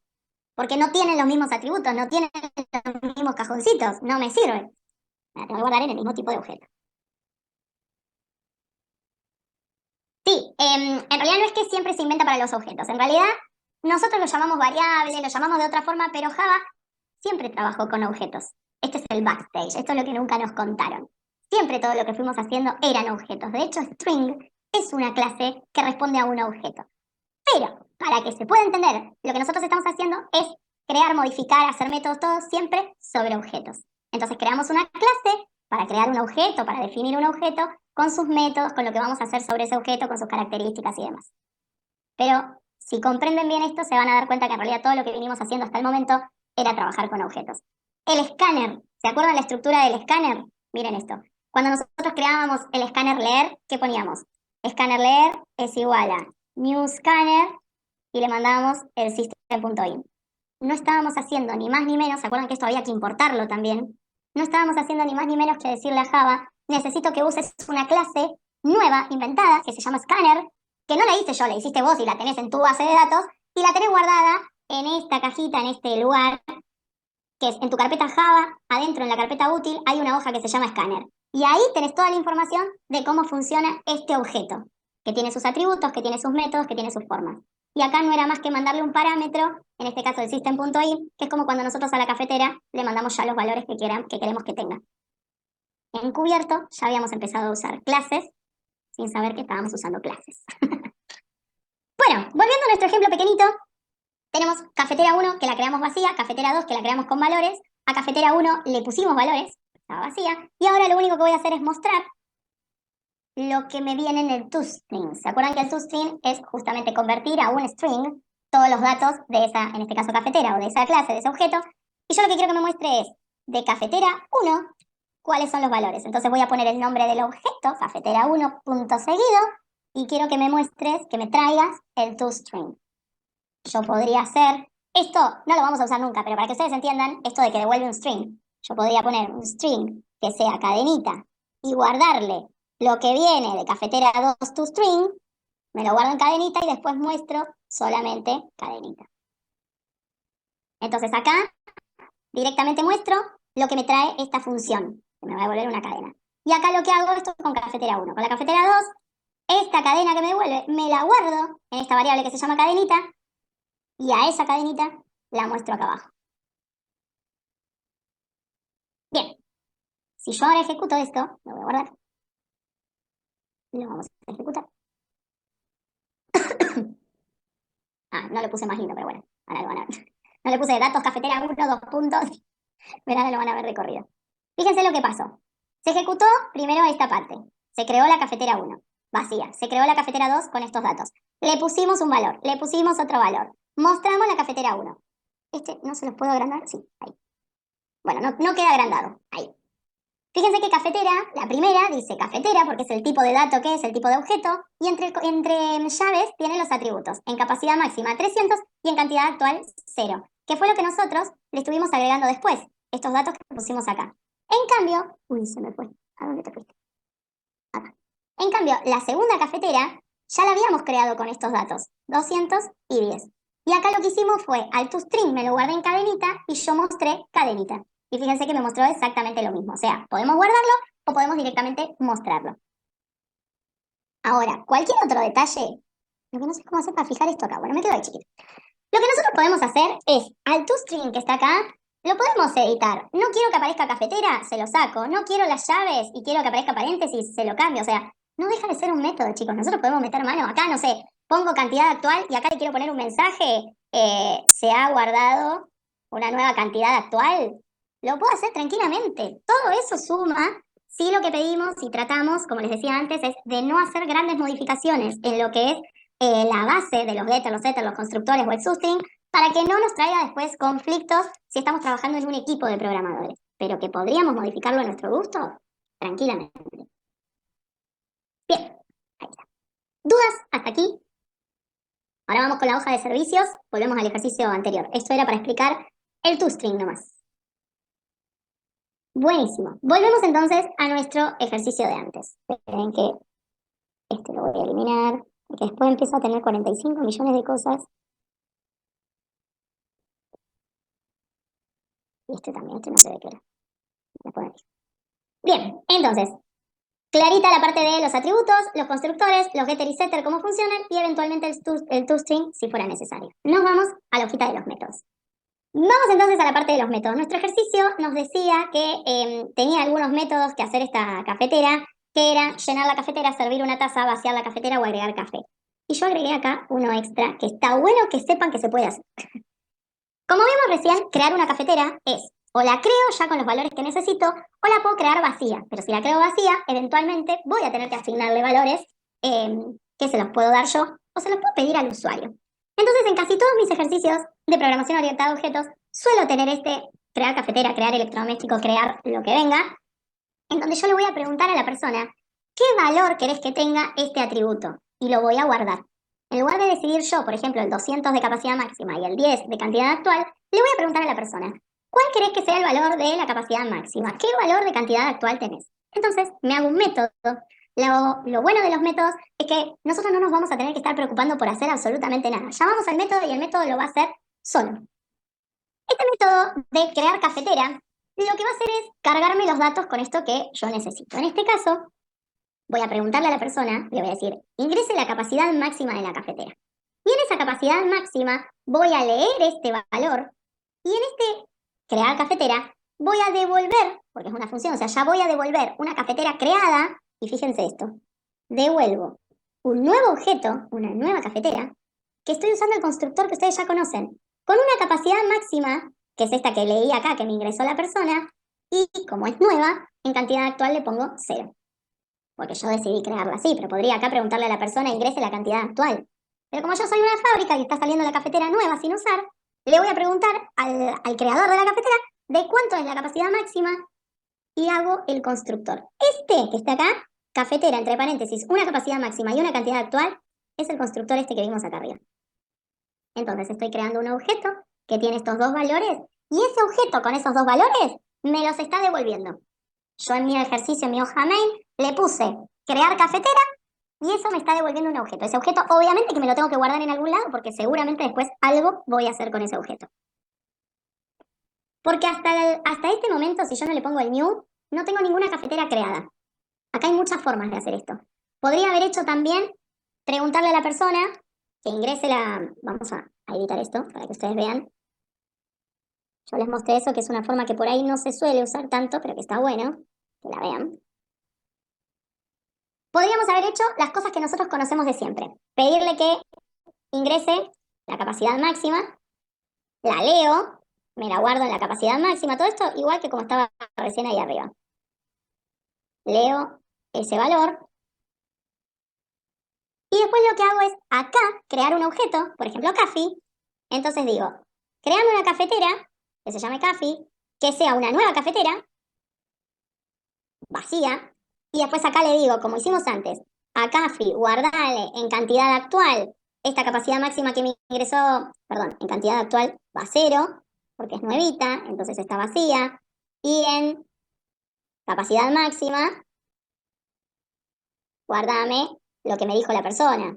porque no tienen los mismos atributos, no tienen los mismos cajoncitos, no me sirve. La tengo que guardar en el mismo tipo de objeto. Sí, en realidad no es que siempre se inventa para los objetos. En realidad, nosotros lo llamamos variable, lo llamamos de otra forma, pero Java siempre trabajó con objetos. Este es el backstage, esto es lo que nunca nos contaron. Siempre todo lo que fuimos haciendo eran objetos. De hecho, string es una clase que responde a un objeto. Pero, para que se pueda entender, lo que nosotros estamos haciendo es crear, modificar, hacer métodos, todos siempre sobre objetos. Entonces creamos una clase para crear un objeto, para definir un objeto, con sus métodos, con lo que vamos a hacer sobre ese objeto, con sus características y demás. Pero si comprenden bien esto, se van a dar cuenta que en realidad todo lo que vinimos haciendo hasta el momento era trabajar con objetos. El escáner, ¿se acuerdan la estructura del escáner? Miren esto. Cuando nosotros creábamos el escáner leer, ¿qué poníamos? Escáner leer es igual a new scanner y le mandábamos el system.in. No estábamos haciendo ni más ni menos, ¿se acuerdan que esto había que importarlo también? No estábamos haciendo ni más ni menos que decirle a Java, necesito que uses una clase nueva, inventada, que se llama scanner, que no la hice yo, la hiciste vos y la tenés en tu base de datos, y la tenés guardada en esta cajita, en este lugar, que es en tu carpeta Java, adentro en la carpeta útil, hay una hoja que se llama scanner. Y ahí tenés toda la información de cómo funciona este objeto, que tiene sus atributos, que tiene sus métodos, que tiene sus formas. Y acá no era más que mandarle un parámetro, en este caso el system.in, que es como cuando nosotros a la cafetera le mandamos ya los valores que queremos que tenga. En cubierto ya habíamos empezado a usar clases sin saber que estábamos usando clases. Bueno, volviendo a nuestro ejemplo pequeñito, tenemos cafetera 1 que la creamos vacía, cafetera 2 que la creamos con valores, a cafetera 1 le pusimos valores, estaba vacía, y ahora lo único que voy a hacer es mostrar lo que me viene en el toString. ¿Se acuerdan que el toString es justamente convertir a un string todos los datos de esa, en este caso cafetera, o de esa clase, de ese objeto? Y yo lo que quiero que me muestre es, de cafetera 1, cuáles son los valores. Entonces voy a poner el nombre del objeto, cafetera 1, punto seguido, y quiero que me muestres, que me traigas el toString. Yo podría hacer, esto no lo vamos a usar nunca, pero para que ustedes entiendan, esto de que devuelve un string, yo podría poner un string que sea cadenita y guardarle lo que viene de cafetera 2 to string, me lo guardo en cadenita y después muestro solamente cadenita. Entonces acá directamente muestro lo que me trae esta función, que me va a devolver una cadena. Y acá lo que hago esto con cafetera 1. Con la cafetera 2, esta cadena que me devuelve, me la guardo en esta variable que se llama cadenita, y a esa cadenita la muestro acá abajo. Bien, si yo ahora ejecuto esto, lo voy a guardar, y lo vamos a ejecutar. No le puse más lindo, pero bueno, ahora lo van a ver. No le puse datos cafetera 1, 2 puntos, pero ahora lo van a ver recorrido. Fíjense lo que pasó. Se ejecutó primero esta parte. Se creó la cafetera 1, vacía. Se creó la cafetera 2 con estos datos. Le pusimos un valor, le pusimos otro valor. Mostramos la cafetera 1. Este no se los puedo agrandar, sí, ahí. Bueno, no queda agrandado, ahí. Fíjense que cafetera, la primera dice cafetera porque es el tipo de dato que es, el tipo de objeto, y entre llaves tiene los atributos, en capacidad máxima 300 y en cantidad actual 0, que fue lo que nosotros le estuvimos agregando después, estos datos que pusimos acá. En cambio, uy, se me fue, ¿a dónde te fuiste? Acá. En cambio, la segunda cafetera ya la habíamos creado con estos datos, 200 y 10. Y acá lo que hicimos fue, al toString me lo guardé en cadenita y yo mostré cadenita. Y fíjense que me mostró exactamente lo mismo. O sea, podemos guardarlo o podemos directamente mostrarlo. Ahora, cualquier otro detalle, lo que no sé cómo hacer para fijar esto acá. Bueno, me quedo ahí chiquito. Lo que nosotros podemos hacer es, al toString que está acá, lo podemos editar. No quiero que aparezca cafetera, se lo saco. No quiero las llaves y quiero que aparezca paréntesis, se lo cambio. O sea, no deja de ser un método, chicos. Nosotros podemos meter mano. Acá, no sé, pongo cantidad actual y acá le quiero poner un mensaje. Se ha guardado una nueva cantidad actual. Lo puedo hacer tranquilamente. Todo eso suma si lo que pedimos y tratamos, como les decía antes, es de no hacer grandes modificaciones en lo que es la base de los getters, los setters, los constructores o el substring, para que no nos traiga después conflictos si estamos trabajando en un equipo de programadores, pero que podríamos modificarlo a nuestro gusto tranquilamente. Bien, ahí está. ¿Dudas hasta aquí? Ahora vamos con la hoja de servicios, volvemos al ejercicio anterior. Esto era para explicar el toString nomás. Buenísimo. Volvemos entonces a nuestro ejercicio de antes. Esperen que este lo voy a eliminar, porque después empiezo a tener 45 millones de cosas. Y este también, este no sé de qué era. Lo puedo aquí. Bien, entonces, clarita la parte de los atributos, los constructores, los getter y setter, cómo funcionan, y eventualmente el toString si fuera necesario. Nos vamos a la hojita de los métodos. Vamos entonces a la parte de los métodos. Nuestro ejercicio nos decía que tenía algunos métodos que hacer esta cafetera, que era llenar la cafetera, servir una taza, vaciar la cafetera o agregar café. Y yo agregué acá uno extra, que está bueno que sepan que se puede hacer. Como vimos recién, crear una cafetera es, o la creo ya con los valores que necesito, o la puedo crear vacía. Pero si la creo vacía, eventualmente voy a tener que asignarle valores que se los puedo dar yo o se los puedo pedir al usuario. Entonces, en casi todos mis ejercicios de programación orientada a objetos, suelo tener crear cafetera, crear electrodoméstico, crear lo que venga, en donde yo le voy a preguntar a la persona, ¿qué valor querés que tenga este atributo? Y lo voy a guardar. En lugar de decidir yo, por ejemplo, el 200 de capacidad máxima y el 10 de cantidad actual, le voy a preguntar a la persona, ¿cuál querés que sea el valor de la capacidad máxima? ¿Qué valor de cantidad actual tenés? Entonces, me hago un método. Lo bueno de los métodos es que nosotros no nos vamos a tener que estar preocupando por hacer absolutamente nada. Llamamos al método y el método lo va a hacer solo. Este método de crear cafetera, lo que va a hacer es cargarme los datos con esto que yo necesito. En este caso, voy a preguntarle a la persona, le voy a decir, ingrese la capacidad máxima de la cafetera. Y en esa capacidad máxima voy a leer este valor y en este crear cafetera voy a devolver, porque es una función, o sea, ya voy a devolver una cafetera creada, y fíjense esto, devuelvo un nuevo objeto, una nueva cafetera, que estoy usando el constructor que ustedes ya conocen, con una capacidad máxima, que es esta que leí acá, que me ingresó la persona, y como es nueva, en cantidad actual le pongo 0. Porque yo decidí crearla así, pero podría acá preguntarle a la persona ingrese la cantidad actual. Pero como yo soy una fábrica y está saliendo la cafetera nueva sin usar, le voy a preguntar al creador de la cafetera de cuánto es la capacidad máxima y hago el constructor. Este que está acá, cafetera, entre paréntesis, una capacidad máxima y una cantidad actual, es el constructor este que vimos acá arriba. Entonces estoy creando un objeto que tiene estos dos valores y ese objeto con esos dos valores me los está devolviendo. Yo en mi ejercicio, en mi hoja main, le puse crear cafetera y eso me está devolviendo un objeto. Ese objeto obviamente que me lo tengo que guardar en algún lado porque seguramente después algo voy a hacer con ese objeto. Porque hasta este momento, si yo no le pongo el new, no tengo ninguna cafetera creada. Acá hay muchas formas de hacer esto. Podría haber hecho también preguntarle a la persona que ingrese Vamos a editar esto para que ustedes vean. Yo les mostré eso, que es una forma que por ahí no se suele usar tanto, pero que está bueno que la vean. Podríamos haber hecho las cosas que nosotros conocemos de siempre. Pedirle que ingrese la capacidad máxima, la leo, me la guardo en la capacidad máxima, todo esto igual que como estaba recién ahí arriba. Leo ese valor. Y después lo que hago es acá crear un objeto, por ejemplo, Café. Entonces digo, creame una cafetera, que se llame Café, que sea una nueva cafetera, vacía, y después acá le digo, como hicimos antes, a Café guardale en cantidad actual esta capacidad máxima que me ingresó, perdón, en cantidad actual va a 0, porque es nuevita, entonces está vacía, y en capacidad máxima, guardame lo que me dijo la persona.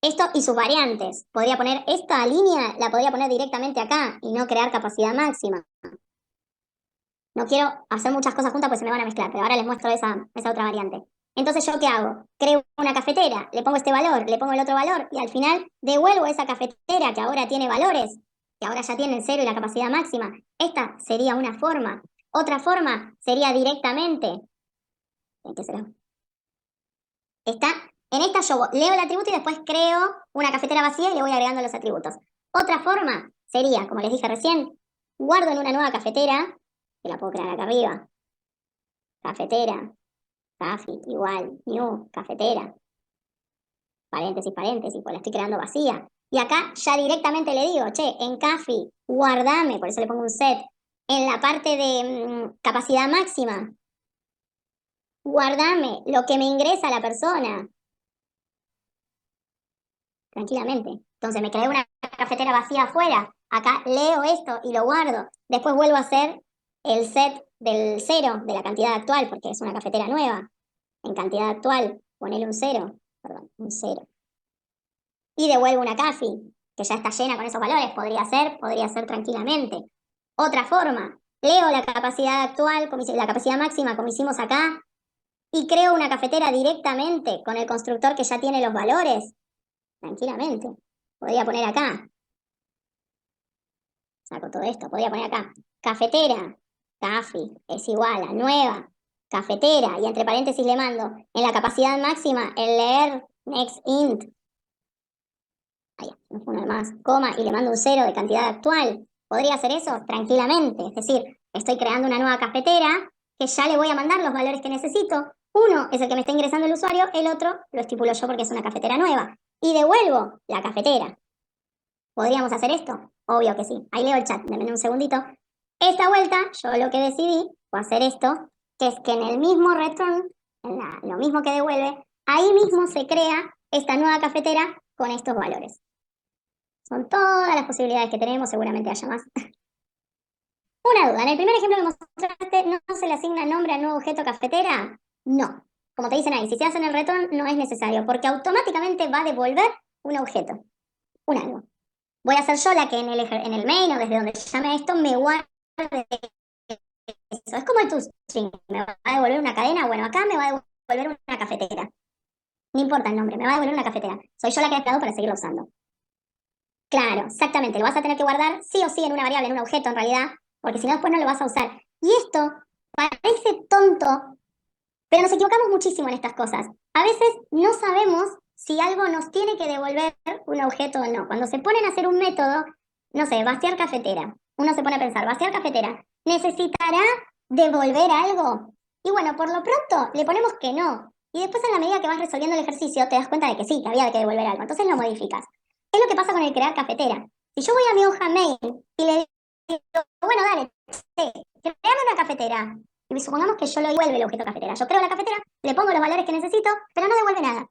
Esto y sus variantes. Podría poner esta línea, la podría poner directamente acá y no crear capacidad máxima. No quiero hacer muchas cosas juntas pues se me van a mezclar, pero ahora les muestro esa otra variante. Entonces, ¿yo qué hago? Creo una cafetera, le pongo este valor, le pongo el otro valor y al final devuelvo esa cafetera que ahora tiene valores, que ahora ya tiene el 0 y la capacidad máxima. Esta sería una forma. Otra forma sería directamente. ¿Qué será? En esta yo leo el atributo y después creo una cafetera vacía y le voy agregando los atributos. Otra forma sería, como les dije recién, guardo en una nueva cafetera, que la puedo crear acá arriba. Cafetera, café, igual, new, cafetera. Paréntesis, paréntesis, pues la estoy creando vacía. Y acá ya directamente le digo, che, en café, guardame, por eso le pongo un set. En la parte de capacidad máxima, guardame lo que me ingresa la persona. Tranquilamente. Entonces me creé una cafetera vacía afuera. Acá leo esto y lo guardo. Después vuelvo a hacer el set del cero, de la cantidad actual, porque es una cafetera nueva. En cantidad actual, ponele un cero. Perdón, un cero. Y devuelvo una CAFI, que ya está llena con esos valores. Podría ser tranquilamente. Otra forma, leo la capacidad actual, la capacidad máxima, como hicimos acá, y creo una cafetera directamente con el constructor que ya tiene los valores. Tranquilamente. Podría poner acá. Saco todo esto. Podría poner acá. Cafetera. CAFI es igual a nueva. Cafetera. Y entre paréntesis le mando en la capacidad máxima el leer next int. Ahí, no fue uno de más. Coma y le mando un cero de cantidad actual. ¿Podría hacer eso? Tranquilamente. Es decir, estoy creando una nueva cafetera que ya le voy a mandar los valores que necesito. Uno es el que me está ingresando el usuario, el otro lo estipulo yo porque es una cafetera nueva. Y devuelvo la cafetera. ¿Podríamos hacer esto? Obvio que sí. Ahí leo el chat, denme un segundito. Esta vuelta, yo lo que decidí fue hacer esto, que es que en el mismo return, lo mismo que devuelve, ahí mismo se crea esta nueva cafetera con estos valores. Son todas las posibilidades que tenemos, seguramente haya más. Una duda, en el primer ejemplo que mostraste, ¿no se le asigna nombre al nuevo objeto cafetera? No. Como te dicen ahí, si se hace en el return no es necesario, porque automáticamente va a devolver un objeto, un algo. Voy a ser yo la que en el main o desde donde llame esto me guarde eso. Es como el toString. ¿Me va a devolver una cadena? Bueno, acá me va a devolver una cafetera. No importa el nombre, me va a devolver una cafetera. Soy yo la que he creado para seguirlo usando. Claro, exactamente. Lo vas a tener que guardar sí o sí en una variable, en un objeto en realidad, porque si no después no lo vas a usar. Y esto parece tonto, pero nos equivocamos muchísimo en estas cosas. A veces no sabemos si algo nos tiene que devolver un objeto o no. Cuando se ponen a hacer un método, no sé, vaciar cafetera. Uno se pone a pensar, vaciar cafetera, ¿necesitará devolver algo? Y bueno, por lo pronto le ponemos que no. Y después a la medida que vas resolviendo el ejercicio te das cuenta de que sí, que había que devolver algo. Entonces lo modificas. Es lo que pasa con el crear cafetera. Si yo voy a mi hoja main y le digo, bueno, dale, creame una cafetera. Y supongamos que yo lo devuelve el objeto cafetera. Yo creo la cafetera, le pongo los valores que necesito, pero no devuelve nada.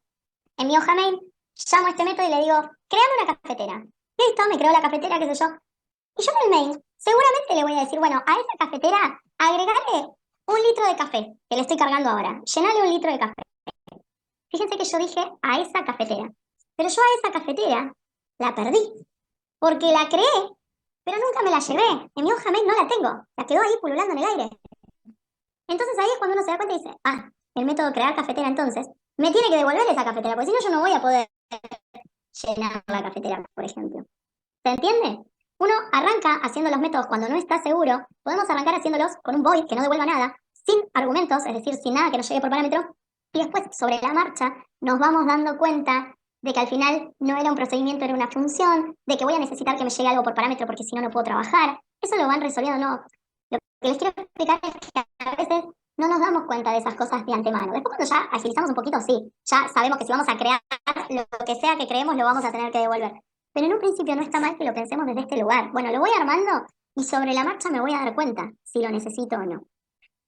En mi hoja main, llamo a este método y le digo, créame una cafetera. Listo, me creo la cafetera, qué sé yo. Y yo en el main, seguramente le voy a decir, bueno, a esa cafetera, agregale 1 litro de café, que le estoy cargando ahora. Llenale 1 litro de café. Fíjense que yo dije a esa cafetera. Pero yo a esa cafetera la perdí. Porque la creé, pero nunca me la llevé. En mi hoja main no la tengo. La quedó ahí pululando en el aire. Entonces ahí es cuando uno se da cuenta y dice, el método crear cafetera entonces me tiene que devolver esa cafetera, porque si no yo no voy a poder llenar la cafetera, por ejemplo. ¿Se entiende? Uno arranca haciendo los métodos cuando no está seguro, podemos arrancar haciéndolos con un void que no devuelva nada, sin argumentos, es decir, sin nada que nos llegue por parámetro, y después sobre la marcha nos vamos dando cuenta de que al final no era un procedimiento, era una función, de que voy a necesitar que me llegue algo por parámetro porque si no, no puedo trabajar. Eso lo van resolviendo, no. Lo que les quiero explicar es que a veces no nos damos cuenta de esas cosas de antemano. Después cuando ya agilizamos un poquito, sí, ya sabemos que si vamos a crear lo que sea que creemos, lo vamos a tener que devolver. Pero en un principio no está mal que lo pensemos desde este lugar. Bueno, lo voy armando y sobre la marcha me voy a dar cuenta si lo necesito o no.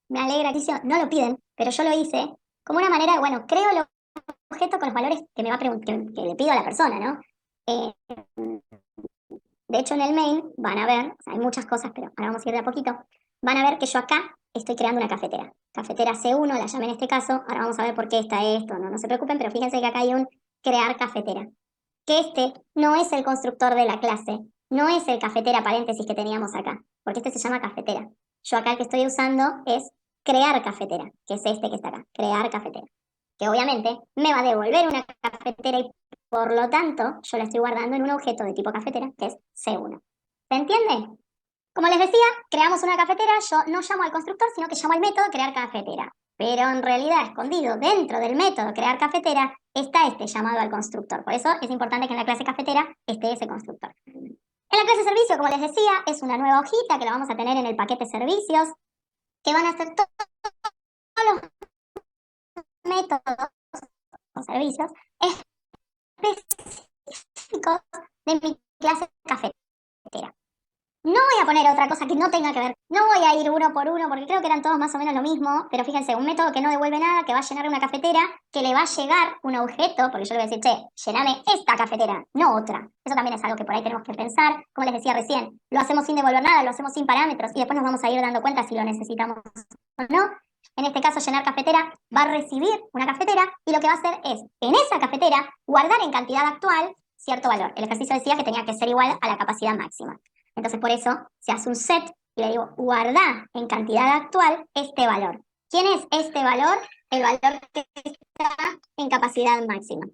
Me alegra, Alicia, no lo piden, pero yo lo hice como una manera de, bueno, creo el objeto con los valores que me va a que le pido a la persona, ¿no? Eh, de hecho, en el main van a ver, o sea, hay muchas cosas, pero ahora vamos a ir de a poquito, van a ver que yo acá estoy creando una cafetera. Cafetera C1, la llamé en este caso, ahora vamos a ver por qué está esto, no se preocupen, pero fíjense que acá hay un crear cafetera. Que este no es el constructor de la clase, no es el cafetera paréntesis que teníamos acá, porque este se llama cafetera. Yo acá el que estoy usando es crear cafetera, que es este que está acá, crear cafetera. Que obviamente me va a devolver una cafetera y por lo tanto yo la estoy guardando en un objeto de tipo cafetera que es C1. ¿Se entiende? Como les decía, creamos una cafetera, yo no llamo al constructor, sino que llamo al método crear cafetera. Pero en realidad, escondido dentro del método crear cafetera, está este llamado al constructor. Por eso es importante que en la clase cafetera esté ese constructor. En la clase servicio, como les decía, es una nueva hojita que la vamos a tener en el paquete servicios, que van a ser todos los métodos o servicios específicos de mi clase cafetera. No voy a poner otra cosa que no tenga que ver No voy a ir uno por uno porque creo que eran todos más o menos lo mismo, pero fíjense, un método que no devuelve nada, que va a llenar una cafetera, que le va a llegar un objeto, porque yo le voy a decir, che, llename esta cafetera, no otra. Eso también es algo que por ahí tenemos que pensar. Como les decía recién, lo hacemos sin devolver nada, lo hacemos sin parámetros y después nos vamos a ir dando cuenta si lo necesitamos o no. En este caso, llenar cafetera va a recibir una cafetera y lo que va a hacer es, en esa cafetera, guardar en cantidad actual cierto valor. El ejercicio decía que tenía que ser igual a la capacidad máxima. Entonces, por eso se hace un set y le digo, guarda en cantidad actual este valor. ¿Quién es este valor? El valor que está en capacidad máxima.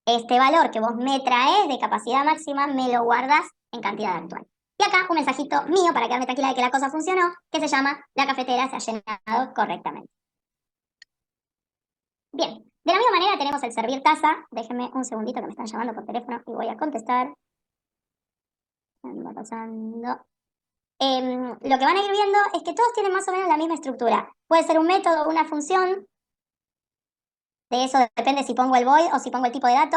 Este valor que vos me traes de capacidad máxima me lo guardas en cantidad actual. Y acá un mensajito mío para quedarme tranquila de que la cosa funcionó, que se llama la cafetera se ha llenado correctamente. Bien, de la misma manera tenemos el servir taza. Déjenme un segundito que me están llamando por teléfono y voy a contestar. Va pasando. Lo que van a ir viendo es que todos tienen más o menos la misma estructura. Puede ser un método o una función. De eso depende si pongo el void o si pongo el tipo de dato.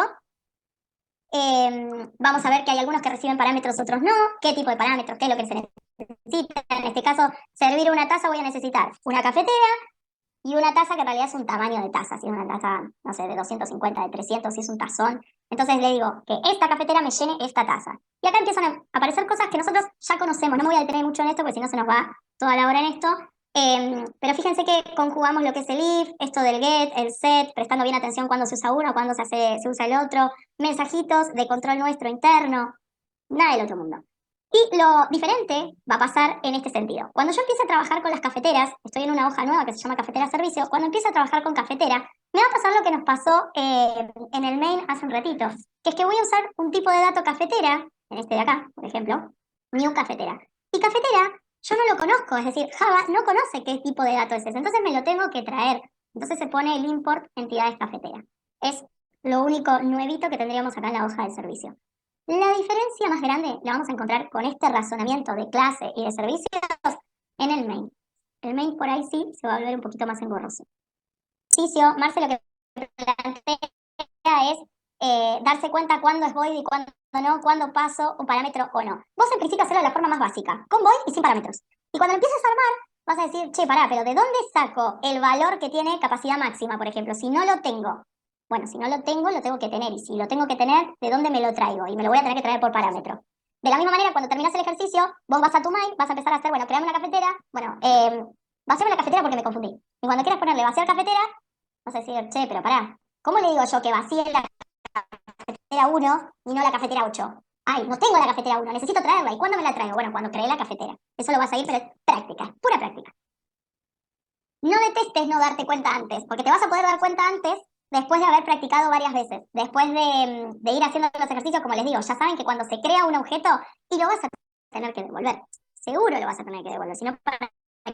Vamos a ver que hay algunos que reciben parámetros, otros no. ¿Qué tipo de parámetros? ¿Qué es lo que se necesita? En este caso, servir una taza voy a necesitar una cafetera y una taza que en realidad es un tamaño de taza. Si es una taza, no sé, de 250, de 300, si es un tazón. Entonces le digo que esta cafetera me llene esta taza. Y acá empiezan a aparecer cosas que nosotros ya conocemos. No me voy a detener mucho en esto porque si no se nos va toda la hora en esto. Pero fíjense que conjugamos lo que es el if, esto del get, el set, prestando bien atención cuando se usa uno, cuando se usa el otro, mensajitos de control nuestro interno, nada del otro mundo. Y lo diferente va a pasar en este sentido. Cuando yo empiece a trabajar con las cafeteras, estoy en una hoja nueva que se llama cafetera servicio, cuando empiece a trabajar con cafetera, me va a pasar lo que nos pasó en el main hace un ratito, que es que voy a usar un tipo de dato cafetera, en este de acá, por ejemplo, new cafetera. Y cafetera yo no lo conozco, es decir, Java no conoce qué tipo de dato es ese, entonces me lo tengo que traer. Entonces se pone el import entidades cafetera. Es lo único nuevito que tendríamos acá en la hoja de servicio. La diferencia más grande la vamos a encontrar con este razonamiento de clase y de servicios en el main. El main por ahí sí se va a volver un poquito más engorroso. Marce lo que plantea es darse cuenta cuándo es void y cuándo no, cuándo paso un parámetro o no. Vos en principio hacerlo de la forma más básica, con void y sin parámetros. Y cuando empieces a armar, vas a decir, che, pará, pero ¿de dónde saco el valor que tiene capacidad máxima, por ejemplo? Si no lo tengo. Bueno, si no lo tengo que tener. Y si lo tengo que tener, ¿de dónde me lo traigo? Y me lo voy a tener que traer por parámetro. De la misma manera, cuando terminas el ejercicio, vos vas a tu main, vas a empezar a hacer, bueno, creame una cafetera. Bueno, vaciame la cafetera porque me confundí. Y cuando quieras ponerle vaciar cafetera, vas a decir, che, pero pará, ¿cómo le digo yo que vacíe la cafetera 1 y no la cafetera 8? Ay, no tengo la cafetera 1, necesito traerla. ¿Y cuándo me la traigo? Bueno, cuando creé la cafetera. Eso lo vas a ir, pero es práctica, pura práctica. No detestes no darte cuenta antes, porque te vas a poder dar cuenta antes después de haber practicado varias veces, después de ir haciendo los ejercicios, como les digo, ya saben que cuando se crea un objeto y lo vas a tener que devolver, seguro lo vas a tener que devolver, si no, ¿para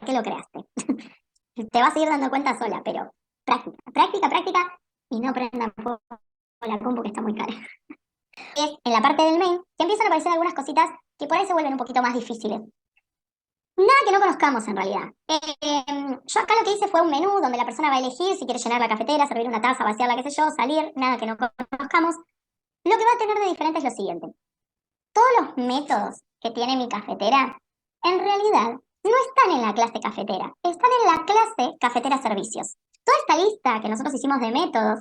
qué lo creaste? Te vas a ir dando cuenta sola, pero práctica, práctica, práctica y no prendan fuego la compu que está muy cara. Es en la parte del main que empiezan a aparecer algunas cositas que por ahí se vuelven un poquito más difíciles. Nada que no conozcamos en realidad. Yo acá lo que hice fue un menú donde la persona va a elegir si quiere llenar la cafetera, servir una taza, vaciarla, qué sé yo, salir, nada que no conozcamos. Lo que va a tener de diferente es lo siguiente. Todos los métodos que tiene mi cafetera, en realidad, no están en la clase cafetera, están en la clase cafetera servicios. Toda esta lista que nosotros hicimos de métodos,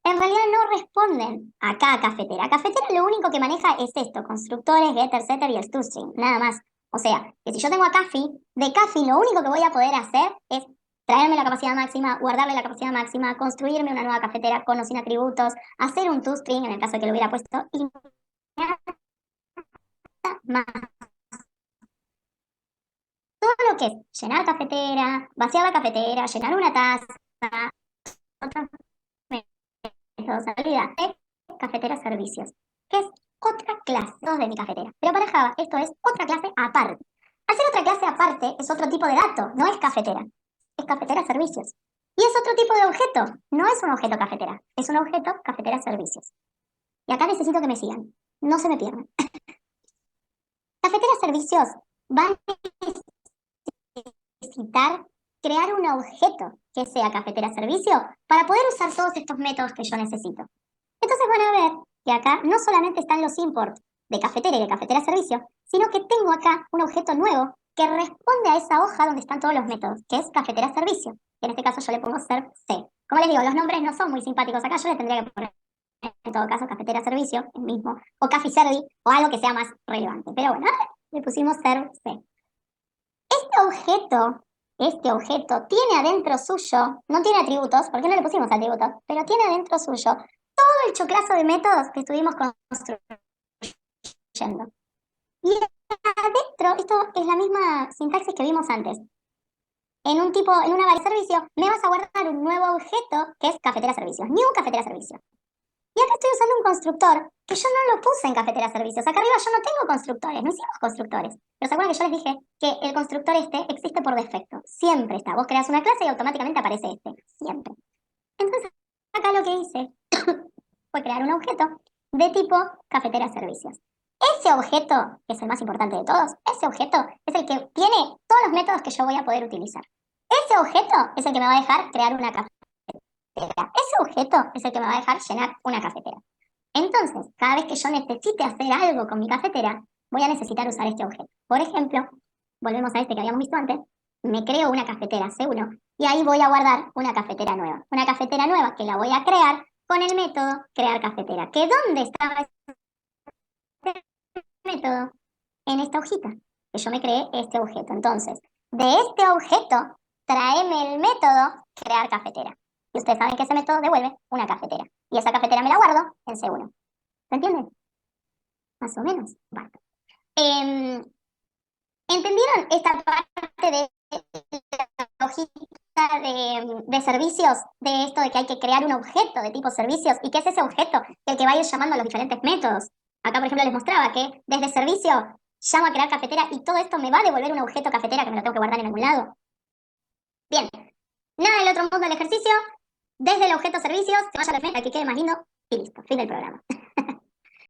en realidad no responden acá a cafetera. Cafetera lo único que maneja es esto, constructores, getter, setter y el toString, nada más. O sea, que si yo tengo a Café, de Café lo único que voy a poder hacer es traerme la capacidad máxima, guardarle la capacidad máxima, construirme una nueva cafetera con o sin atributos, hacer un toString en el caso de que lo hubiera puesto y nada más. Todo lo que es llenar cafetera, vaciar la cafetera, llenar una taza, otros métodos, olvídate, cafetera servicios, que es otra clase de mi cafetera. Pero para Java esto es otra clase aparte. Hacer otra clase aparte es otro tipo de dato, no es cafetera, es cafetera servicios. Y es otro tipo de objeto, no es un objeto cafetera, es un objeto cafetera servicios. Y acá necesito que me sigan, no se me pierdan. Cafetera servicios va a necesitar crear un objeto que sea cafetera servicio para poder usar todos estos métodos que yo necesito. Entonces van a ver que acá no solamente están los imports de cafetera y de cafetera servicio, sino que tengo acá un objeto nuevo que responde a esa hoja donde están todos los métodos, que es cafetera servicio. En este caso yo le pongo ser C. Como les digo, los nombres no son muy simpáticos acá, yo le tendría que poner en todo caso cafetera servicio, el mismo, o café servi, o algo que sea más relevante. Pero bueno, le pusimos ser C. Este objeto tiene adentro suyo, no tiene atributos, porque no le pusimos atributos, pero tiene adentro suyo todo el choclazo de métodos que estuvimos construyendo. Y adentro, esto es la misma sintaxis que vimos antes. En una variable servicio, me vas a guardar un nuevo objeto que es cafetera servicios, new cafetera servicio. Y acá estoy usando un constructor que yo no lo puse en cafetera servicios. Acá arriba yo no tengo constructores, no hicimos constructores. Pero se acuerdan que yo les dije que el constructor existe por defecto. Siempre está. Vos creas una clase y automáticamente aparece Siempre. Entonces, acá lo que hice fue crear un objeto de tipo cafetera servicios. Ese objeto, que es el más importante de todos, ese objeto es el que tiene todos los métodos que yo voy a poder utilizar. Ese objeto es el que me va a dejar crear una cafetera. Ese objeto es el que me va a dejar llenar una cafetera. Entonces, cada vez que yo necesite hacer algo con mi cafetera, voy a necesitar usar este objeto. Por ejemplo, volvemos a este que habíamos visto antes, me creo una cafetera C1 y ahí voy a guardar una cafetera nueva. Una cafetera nueva que la voy a crear con el método crear cafetera. ¿Que dónde estaba este método? En esta hojita, que yo me creé este objeto. Entonces, de este objeto, tráeme el método crear cafetera. Y ustedes saben que ese método devuelve una cafetera. Y esa cafetera me la guardo en C1. ¿Se entiende? Más o menos. Bueno. ¿Entendieron esta parte de la hojita de servicios? De esto de que hay que crear un objeto de tipo servicios. ¿Y qué es ese objeto? El que va a ir llamando a los diferentes métodos. Acá, por ejemplo, les mostraba que desde servicio llamo a crear cafetera y todo esto me va a devolver un objeto cafetera que me lo tengo que guardar en algún lado. Bien. Nada del otro mundo del ejercicio. Desde el objeto servicios, se vaya a la que quede más lindo y listo, fin del programa.